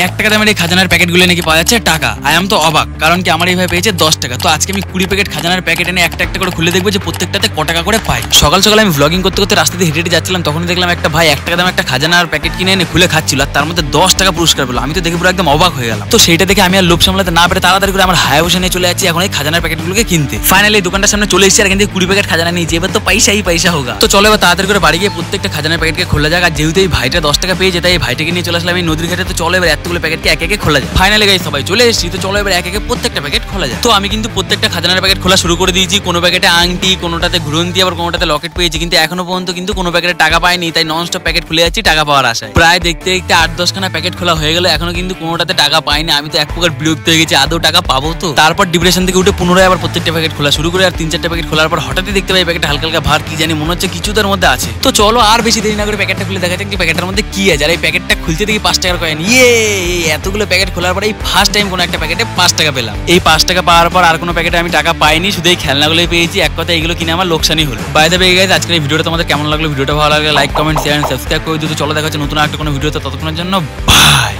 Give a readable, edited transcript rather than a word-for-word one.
1 টাকা দামের এই খাজানার প্যাকেটগুলো নাকি পাওয়া যাচ্ছে টাকা। আই এম তো অবাক, কারণ কি আমার এইভাবে পেয়েছে 10 টাকা। তো আজকে আমি 20 প্যাকেট খাজানার প্যাকেট এনে একটা একটা করে খুলে দেখবো যে প্রত্যেকটাতে ক টাকা করে পাই। সকাল সকাল আমি ব্লগিং করতে করতে রাস্তা দিয়ে হেঁটে হেঁটে যাচ্ছিলাম, তখন দেখলাম একটা ভাই 1 টাকা দামের একটা খাজানার প্যাকেট কিনে এনে খুলে খাচ্ছিল, আর তার মধ্যে 10 টাকা পুরস্কার পেলো। আমি তো দেখে পুরো একদম অবাক হয়ে গেলাম। তো সেইটা দেখে আমি আর লোভ সামলাতে না পেরে তাড়াতাড়ি করে আমার হায়াবুসা নিয়ে চলে যাচ্ছি এখন এই খাজানার প্যাকেটগুলোকে কিনতে। ফাইনালি দোকানটার সামনে চলে এসেছি আর এখান থেকে 20 প্যাকেট খাজানা নিয়েছি। এবার তো পয়সা হোগা। তো চলো এবার তাড়াতাড়ি করে বাড়ি গিয়ে প্রত্যেকটা খাজানার প্যাকেটকে খোলা যাক। আর যেহেতু এই ভাইটা 10 টাকা পেয়েছে তাই এই ভাইটাকে নিয়ে চলে আসলাম এই নদীর ঘাটে। তো চলো এবার এতগুলো প্যাকেটকে একে একে খোলা যায়। ফাইনালি গাইস সবাই চলে এসেছি, তো চলো এবার একে একে প্রত্যেকটা প্যাকেট খোলা যায়। তো আমি কিন্তু প্রত্যেকটা খাজানার প্যাকেট খোলা শুরু করে দিয়েছি। কোনো প্যাকেটে আংটি, কোনোটাতে ঘুরন্তি, আবার কোনোটাতে লকেট পেয়েছি, কিন্তু এখনো পর্যন্ত কিন্তু কোনো প্যাকেটে টাকা পাইনি। তাই নন স্টপ প্যাকেট খুলে যাচ্ছি টাকা পাওয়ার আশায়। প্রায় দেখতে দেখতে 8-10 খানা প্যাকেট খোলা হয়ে গেল, এখনো কিন্তু কোনোটাতে টাকা পাইনি। আমি তো এক প্রকার বিরক্ত হয়ে গেছি, আদৌ টাকা পাবো তো? তারপর ডিপ্রেশন থেকে উঠে পুনরায় আবার প্রত্যেকটা প্যাকেট খোলা শুরু করে আর 3-4টা প্যাকেট খোলার পর হঠাৎই দেখতে পাই প্যাকেটটা হালকা হালকা ভার, কি জানি মনে হচ্ছে কিছু তার মধ্যে আছে। তো চলো আর বেশি দেরি না করে প্যাকেটটা খুলে দেখা যাক যে প্যাকেটটার মধ্যে কি আছে। আর এই প্যাকেটটা খুলতে দেখি 5 টাকার কয়েন। এতগুলো প্যাকেট খোলার পর এই ফার্স্ট টাইম কোনো একটা প্যাকেটে 5 টাকা পেলাম। এই 5 টাকা পাওয়ার পর আর কোনো প্যাকেটে আমি টাকা পাইনি, শুধু এই খেলনাগুলোই পেয়েছি। এক কথা এগুলো কিনে আমার লোকসানই হলো। বাই দ্য ওয়ে গাইস, আজকের এই ভিডিওটা তোমাদের কেমন লাগলো? ভিডিওটা ভালো লাগলে like, comment, share and subscribe করে দিতে। চলো দেখা হচ্ছে নতুন একটা কোনো ভিডিওতে, ততক্ষণের জন্য বাই।